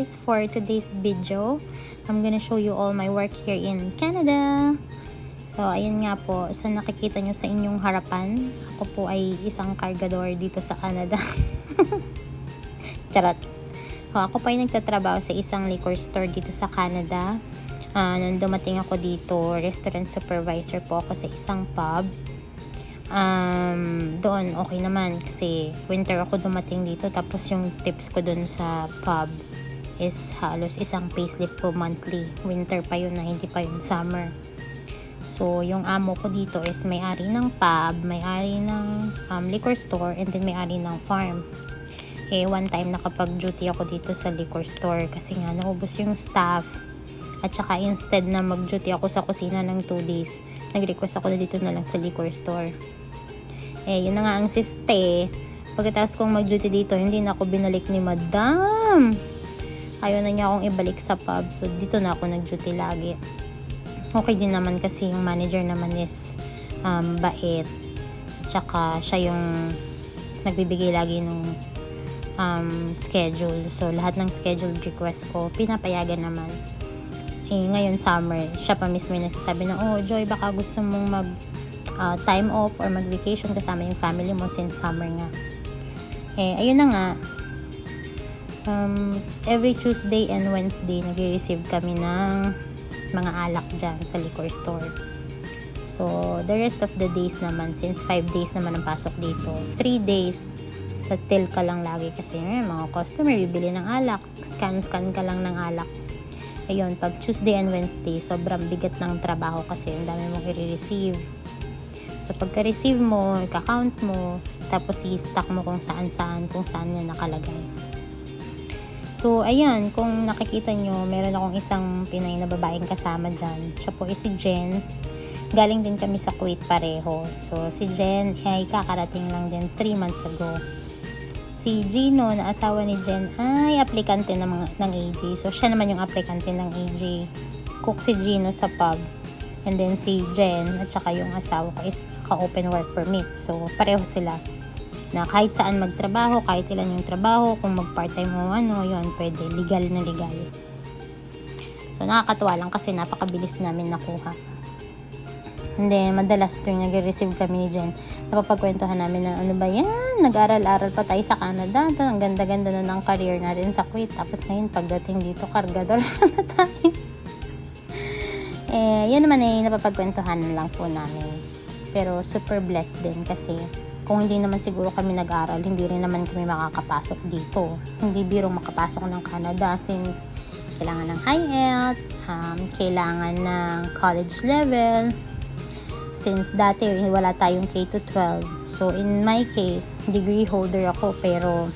guys, for today's video, I'm gonna show you all my work here in Canada. So ayun nga po, sa nakikita nyo sa inyong harapan, ako po ay isang cargador dito sa Canada. Charot. So, ako po ay nagtatrabaho sa isang liquor store dito sa Canada. Nung dumating ako dito, restaurant supervisor po ako sa isang pub. Doon okay naman kasi winter ako dumating dito, tapos yung tips ko doon sa pub is halos isang payslip ko monthly. Winter pa yun, na hindi pa yun summer. So yung amo ko dito is may-ari ng pub, may-ari ng liquor store, and then may-ari ng farm. One time nakapag-duty ako dito sa liquor store kasi nga naubos yung staff, at saka instead na mag-duty ako sa kusina ng 2 days, nag-request ako na dito na lang sa liquor store. Yun na nga ang siste. Pagkatapos kong mag-duty dito, hindi na ako binalik ni madam. Ayaw na niya akong ibalik sa pub. So, dito na ako nag-duty lagi. Okay din naman kasi yung manager naman is bait. Tsaka siya yung nagbibigay lagi ng schedule. So, lahat ng schedule request ko, pinapayagan naman. Ngayon summer, siya pa mismo yung nagsasabi na, oh Joy, baka gusto mong mag time off or mag-vacation kasama yung family mo since summer nga. Ayun na nga, every Tuesday and Wednesday nag-receive kami ng mga alak dyan sa liquor store. So the rest of the days naman, since 5 days naman ang pasok dito, 3 days sa till ka lang lagi kasi mga customer bibili ng alak, scan ka lang ng alak. Ayun, pag Tuesday and Wednesday, sobrang bigat ng trabaho kasi ang dami mong i-receive. So, pagka-receive mo, i-count mo, tapos i-stack mo kung saan niya nakalagay. So, ayan, kung nakikita nyo, meron akong isang Pinay na babaeng kasama dyan. Siya po si Jen. Galing din kami sa Kuwait pareho. So, si Jen ay kakarating lang din 3 months ago. Si Gino, na asawa ni Jen, ay aplikante ng AJ. So, siya naman yung aplikante ng AJ. Cook si Gino sa pub. And then si Jen at saka yung asawa ko is ka-open work permit. So, pareho sila. Na kahit saan magtrabaho, kahit ilan yung trabaho, kung mag-part-time o yun, pwede. Legal na legal. So, nakakatuwa lang kasi napakabilis namin nakuha. And then, madalas tuwing nag-receive kami ni Jen, napapagkwentuhan namin na ano ba yan? Nag-aral-aral pa tayo sa Canada. Ang ganda-ganda na ng career natin sa Kuwait. Tapos ngayon, pagdating dito, kargador na tayo. Yan naman napapagkwentuhan lang po namin. Pero super blessed din kasi kung hindi naman siguro kami nag-aral, hindi rin naman kami makakapasok dito. Hindi birong makapasok ng Canada since kailangan ng IELTS, kailangan ng college level. Since dati wala tayong K-12. So in my case, degree holder ako pero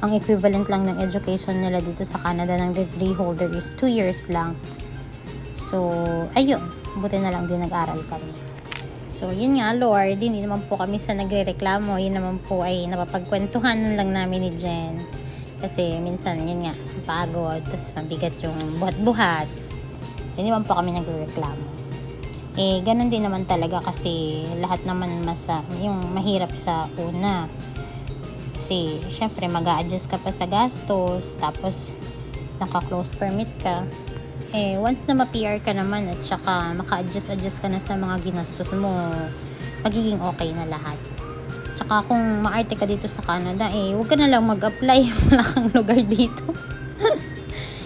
ang equivalent lang ng education nila dito sa Canada ng degree holder is 2 years lang. So, ayun, buti na lang din nag-aral kami. So, yun nga, Lord, hindi naman po kami sa nagre-reklamo. Yun naman po ay napapagkwentuhan lang namin ni Jen. Kasi minsan, yun nga, pagod, tapos mabigat yung buhat-buhat. So, hindi naman po kami nagre-reklamo. Ganun din naman talaga kasi lahat naman yung mahirap sa una. Kasi, syempre, mag-a-adjust ka pa sa gastos, tapos naka-close permit ka. Once na ma-PR ka naman at saka maka-adjust ka na sa mga ginastos mo, magiging okay na lahat. Tsaka kung maarte ka dito sa Canada, huwag ka na lang mag-apply. Wala kang lugar dito.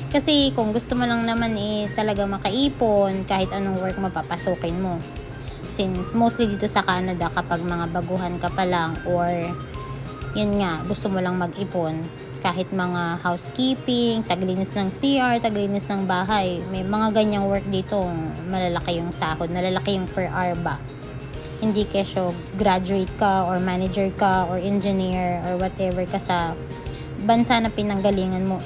Kasi kung gusto mo lang naman talaga makaipon, kahit anong work mapapasukin mo. Since mostly dito sa Canada, kapag mga baguhan ka pa lang or yun nga, gusto mo lang mag-ipon, kahit mga housekeeping, taglinis ng CR, taglinis ng bahay, may mga ganyang work dito, malalaki yung sahod, malalaki yung per hour ba. Hindi kesyo graduate ka or manager ka or engineer or whatever ka sa bansa na pinanggalingan mo,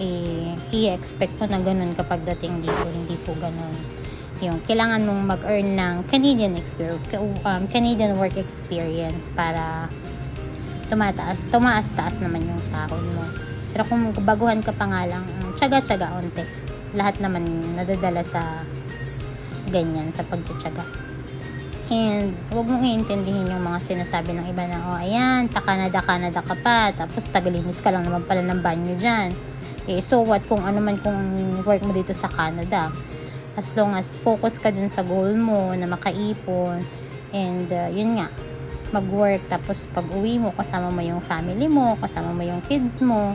i-expect mo na ganun kapag dating dito. Hindi po ganun. Yung kailangan mong mag-earn ng Canadian work experience para tumaas-taas naman yung sahod mo. Pero kung baguhan ka pa nga lang, tsaga-tsaga onte. Lahat naman nadadala sa ganyan, sa pagtsatsaga. And huwag mong iintindihin yung mga sinasabi ng iba na, oh ayan, Canada ka pa, tapos tagalinis ka lang naman pala ng banyo dyan. So what kung ano man kung work mo dito sa Canada. As long as focus ka dun sa goal mo na makaipon, and yun nga, mag-work, tapos pag uwi mo, kasama mo yung family mo, kasama mo yung kids mo,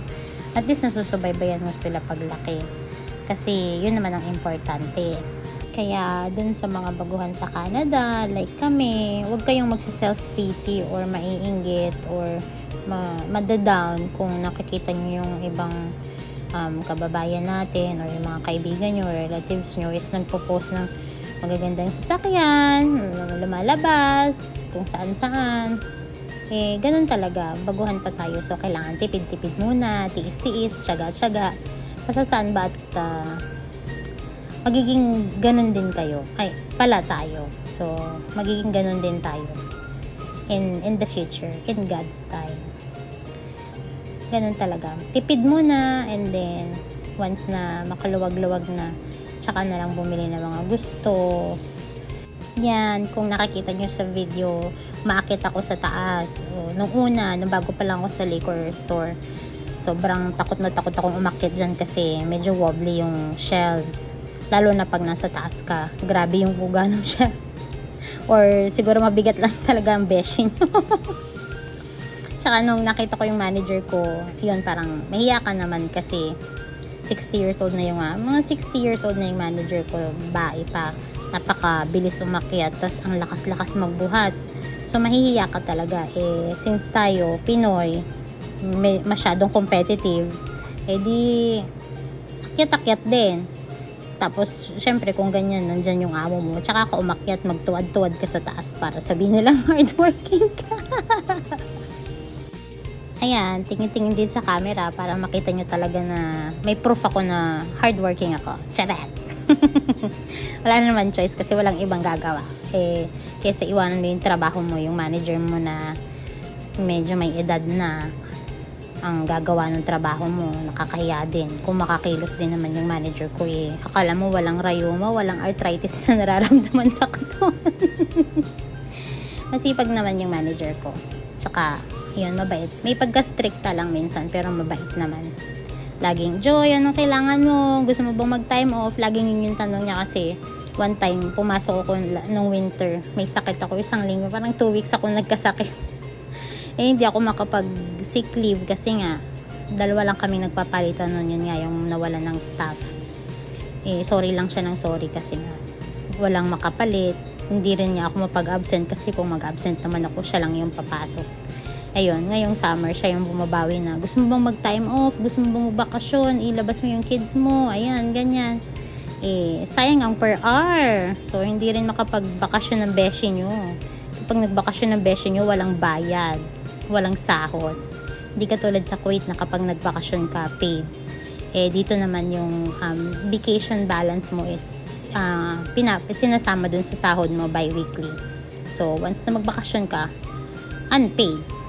at least nasusubaybayan mo sila paglaki. Kasi yun naman ang importante. Kaya dun sa mga baguhan sa Canada, like kami, huwag kayong magsa-self-pity or maiinggit or madadown kung nakikita nyo yung ibang kababayan natin or yung mga kaibigan nyo, relatives nyo is nagpo-post ng magagandang sasakyan, lumalabas, kung saan-saan. Ganun talaga, baguhan pa tayo. So, kailangan tipid-tipid muna, tiis-tiis, tiyaga-tiyaga. Pasasaan ba at magiging ganun din kayo. Pala tayo. So, magiging ganun din tayo in the future, in God's time. Ganun talaga. Tipid muna, and then once na makaluwag-luwag na, tsaka na lang bumili ng mga gusto. Yan, kung nakikita nyo sa video, maakit ako sa taas. Nung bago pa lang ako sa liquor store, sobrang takot na takot akong umakyat dyan kasi medyo wobbly yung shelves. Lalo na pag nasa taas ka, grabe yung buga ng shelves. Or siguro mabigat lang talaga ang beshi nyo. Tsaka nung nakita ko yung manager ko, yun, parang mahiya ka naman kasi 60 years old na yung mga 60 years old na yung manager ko, bae pa, napakabilis umakyat, tas ang lakas-lakas magbuhat. So mahihiya ka talaga. Since tayo Pinoy, masyadong competitive, di akyat-akyat din. Tapos syempre kung ganyan, nandyan yung amo mo, tsaka ka umakyat, magtuwad-tuwad ka sa taas para sabihin nilang hardworking ka. Ayan, tingin-tingin din sa camera para makita nyo talaga na may proof ako na hardworking ako. Charat! Wala na naman choice kasi walang ibang gagawa. Kaysa iwanan mo yung trabaho mo, yung manager mo na medyo may edad na ang gagawa ng trabaho mo, nakakahiya din. Kung makakilos din naman yung manager ko, akala mo walang rayuma, walang arthritis na nararamdaman sa katawan. Masipag naman yung manager ko. Tsaka, yun, mabait. May pagka-stricta lang minsan, pero mabait naman. Laging, Joy, anong kailangan mo? Gusto mo bang mag-time off? Laging yun yung tanong niya kasi one time, pumasok ako nung winter. May sakit ako isang linggo. Parang 2 weeks ako nagkasakit. Hindi ako makapag-sick leave kasi nga, 2 lang kami nagpapalitan nun. Yun nga, yung nawalan ng staff. Sorry lang siya ng sorry kasi nga, walang makapalit. Hindi rin niya ako mapag-absent kasi kung mag-absent naman ako, siya lang yung papasok. Ayun, ngayong summer, siya yung bumabawi na, gusto mo bang mag-time off? Gusto mo bang magbakasyon? Ilabas mo yung kids mo? Ayan, ganyan. Sayang ang per hour. So, hindi rin makapagbakasyon ng beshi nyo. Kapag nagbakasyon ng beshi nyo, walang bayad. Walang sahod. Hindi katulad sa Kuwait na kapag nagbakasyon ka, paid. Dito naman yung vacation balance mo is sinasama dun sa sahod mo bi-weekly. So, once na magbakasyon ka, unpaid.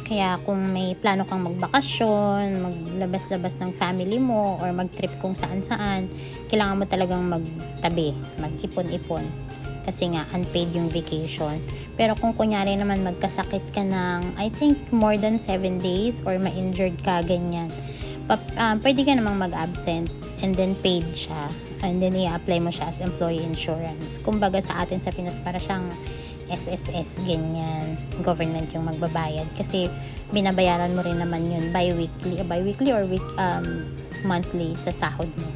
Kaya kung may plano kang magbakasyon, maglabas-labas ng family mo, or mag-trip kung saan-saan, kailangan mo talagang magtabi, mag-ipon-ipon. Kasi nga, unpaid yung vacation. Pero kung kunyari naman magkasakit ka ng, I think, more than 7 days, or ma-injured ka, ganyan, pwede ka namang mag-absent, and then paid siya. And then i-apply mo siya as employee insurance. Kumbaga sa atin sa Pinas, para siyang SSS, ganyan, government yung magbabayad kasi binabayaran mo rin naman yun bi-weekly or monthly sa sahod mo.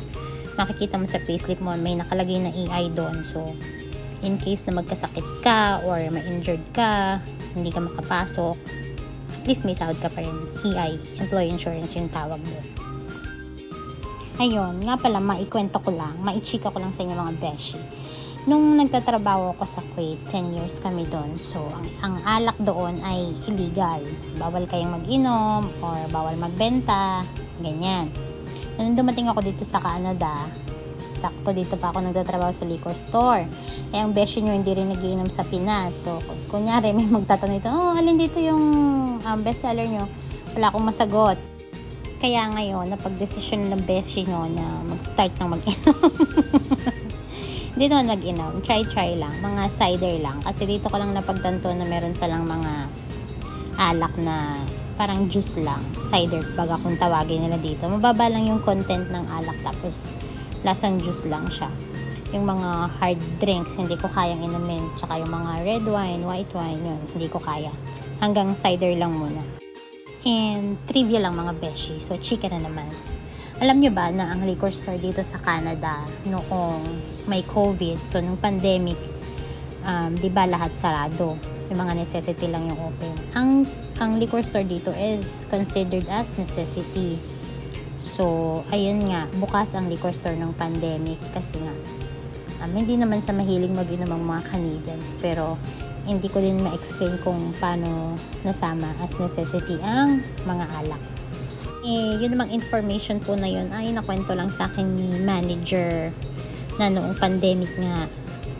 Makikita mo sa payslip mo, may nakalagay na EI doon. So, in case na magkasakit ka or ma-injured ka, hindi ka makapasok, at least may sahod ka pa rin. EI, employee insurance yung tawag doon. Ayun, nga pala, maichika ko lang sa inyo mga beshi. Nung nagtatrabaho ako sa Kuwait, 10 years kami doon. So, ang alak doon ay illegal. Bawal kayong mag-inom or bawal magbenta, ganyan. Nung dumating ako dito sa Canada, sakto dito pa ako nagtatrabaho sa liquor store. Ang beshi nyo hindi rin nagiinom sa Pinas. So, kunyari may magtatanong ito, alin dito yung best seller nyo? Wala akong masagot. Kaya ngayon, napag-desisyon ng beshi nyo na mag-start ng mag-inom. Hindi naman mag-inom. Try lang. Mga cider lang. Kasi dito ko lang napagtanto na meron palang mga alak na parang juice lang, cider baga kung tawagin nila dito. Mababa lang yung content ng alak, tapos lasang juice lang siya. Yung mga hard drinks, hindi ko kayang inumin. Tsaka yung mga red wine, white wine, yun, hindi ko kaya. Hanggang cider lang muna. And trivia lang mga beshi. So, chika na naman. Alam nyo ba na ang liquor store dito sa Canada, noong may COVID, so nung pandemic, di ba lahat sarado? Yung mga necessity lang yung open. Ang liquor store dito is considered as necessity. So, ayun nga, bukas ang liquor store ng pandemic kasi nga, hindi naman sa mahilig mag-inom ang mga Canadians, pero hindi ko din ma-explain kung paano nasama as necessity ang mga alak. Yun namang information po na yun ay nakwento lang sa akin ni manager na noong pandemic nga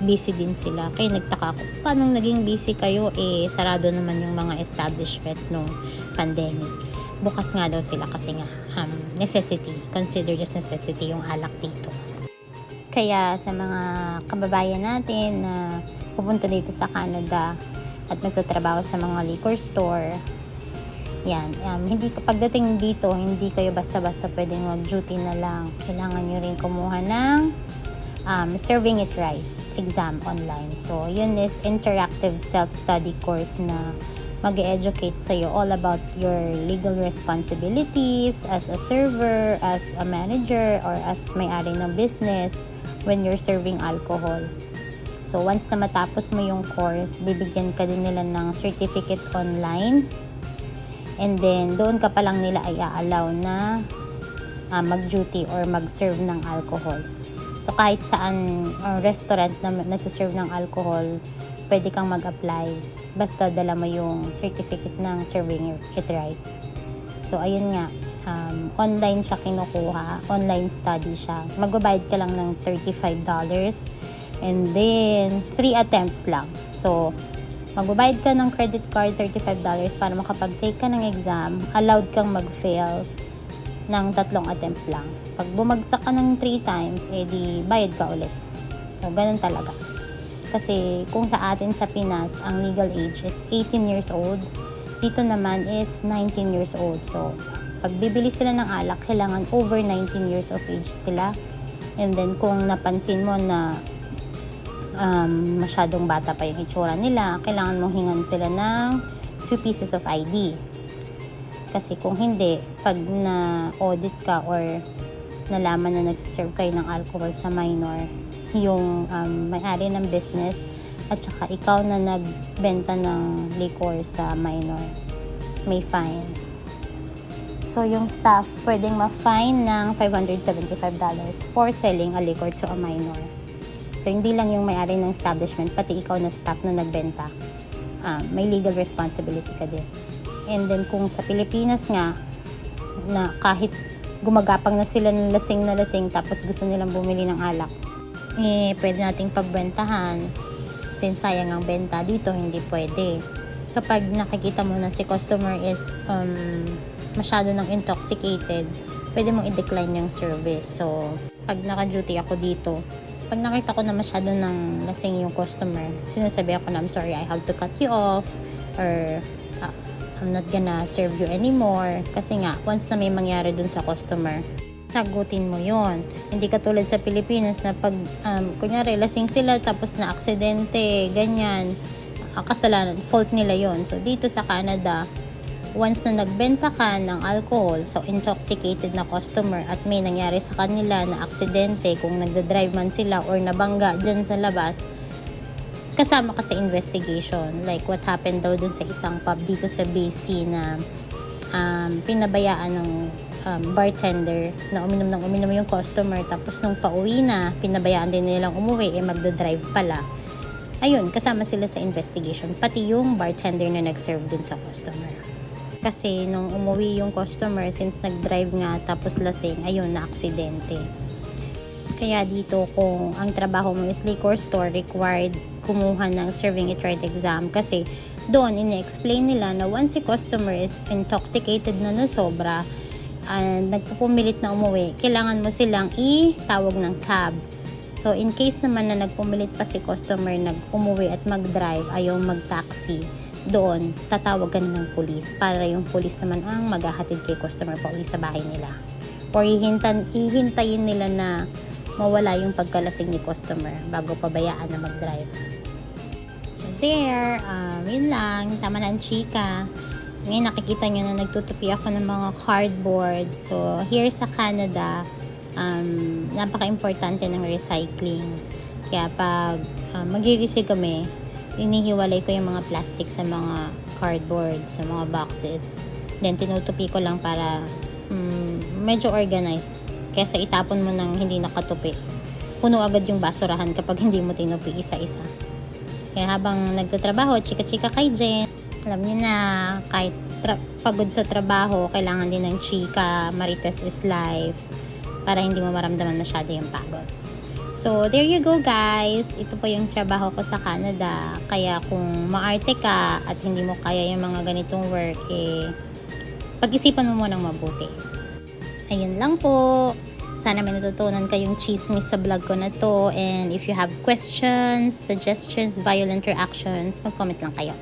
busy din sila. Kaya nagtaka ako, paano naging busy kayo? Sarado naman yung mga establishment nung pandemic. Bukas nga daw sila kasi nga necessity, considered as necessity yung alak dito. Kaya sa mga kababayan natin na pupunta dito sa Canada at nagtatrabaho sa mga liquor store, yan, hindi pagdating dito, hindi kayo basta-basta pwedeng mag-duty na lang. Kailangan nyo rin kumuha ng Serving It Right exam online. So, yun is interactive self-study course na mag-educate sa'yo all about your legal responsibilities as a server, as a manager, or as may-ari ng business when you're serving alcohol. So, once na matapos mo yung course, bibigyan ka din nila ng certificate online. And then, doon ka pa lang nila ay a-allow na mag-duty or mag-serve ng alcohol. So, kahit saan restaurant na nagsiserve ng alcohol, pwede kang mag-apply. Basta dala mo yung certificate ng Serving It Right. So, ayun nga. Online siya kinukuha. Online study siya. Magbabayad ka lang ng $35. And then, 3 attempts lang. So, magbabayad ka ng credit card, $35 para makapag-take ka ng exam. Allowed kang mag-fail ng 3 attempt lang. Pag bumagsak ka ng 3 times, di bayad ka ulit. So, ganun talaga. Kasi kung sa atin sa Pinas, ang legal age is 18 years old. Dito naman is 19 years old. So, pag bibili sila ng alak, kailangan over 19 years of age sila. And then, kung napansin mo na masyadong bata pa yung itsura nila, kailangan mong hingan sila ng 2 pieces of ID. Kasi kung hindi, pag na-audit ka or nalaman na nagsiserve kayo ng alcohol sa minor, yung may-ari ng business at saka ikaw na nagbenta ng liquor sa minor, may fine. So, yung staff pwedeng ma-fine ng $575 for selling a liquor to a minor. So, hindi lang yung may-ari ng establishment, pati ikaw na staff na nagbenta, may legal responsibility ka din. And then, kung sa Pilipinas nga, na kahit gumagapang na sila ng lasing na lasing tapos gusto nilang bumili ng alak, pwede nating pagbentahan. Since sayang ang benta dito, hindi pwede. Kapag nakikita mo na si customer is masyado nang intoxicated, pwede mong i-decline yung service. So, pag naka-duty ako dito, pag nakita ko na masyado nang lasing yung customer, sinasabi ako na, I'm sorry, I have to cut you off, or I'm not gonna serve you anymore. Kasi nga, once na may mangyari dun sa customer, sagutin mo yon. Hindi katulad sa Pilipinas na pag, kunyari, lasing sila tapos na aksidente, ganyan, kasalanan, fault nila yon. So, dito sa Canada, once na nagbenta ka ng alcohol, so intoxicated na customer at may nangyari sa kanila na aksidente, kung nagda-drive man sila or nabangga dyan sa labas, kasama ka sa investigation. Like what happened daw dun sa isang pub dito sa BC na pinabayaan ng bartender na uminom yung customer, tapos nung pauwi na, pinabayaan din nilang umuwi, magda-drive pala. Ayun, kasama sila sa investigation, pati yung bartender na nag-serve dun sa customer. Kasi nung umuwi yung customer, since nag-drive nga tapos lasing, ayun, na-aksidente. Kaya dito, kung ang trabaho mo is liquor store, required kumuha ng Serving It Right exam. Kasi doon, ina-explain nila na once si customer is intoxicated na sobra, nagpupumilit na umuwi, kailangan mo silang itawag ng cab. So, in case naman na nagpumilit pa si customer, umuwi at mag-drive, ayaw mag-taxi, doon, tatawag ka na ng pulis para yung pulis naman ang maghahatid kay customer pa uwi sa bahay nila. Or ihintayin nila na mawala yung pagkalasing ni customer bago pabayaan na mag-drive. So there, yun lang, tama na ang chika. So ngayon nakikita nyo na nagtutupi ako ng mga cardboard. So here sa Canada, napaka-importante ng recycling. Kaya pag magre-recycle kami, inihiwalay ko yung mga plastic sa mga cardboard, sa mga boxes. Then tinutupi ko lang para medyo organized. Kesa itapon mo nang hindi nakatupi. Puno agad yung basurahan kapag hindi mo tinupi isa-isa. Kaya habang nagtatrabaho, chika-chika kay Jen. Alam niyo na, kahit pagod sa trabaho, kailangan din ng chika, marites is life, para hindi mo maramdaman masyado yung pagod. So, there you go guys. Ito po yung trabaho ko sa Canada. Kaya kung maarte ka at hindi mo kaya yung mga ganitong work, pag-isipan mo munang mabuti. Ayun lang po. Sana may natutunan kayong chismis sa vlog ko na to. And if you have questions, suggestions, violent reactions, mag-comment lang kayo.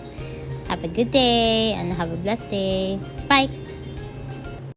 Have a good day and have a blessed day. Bye!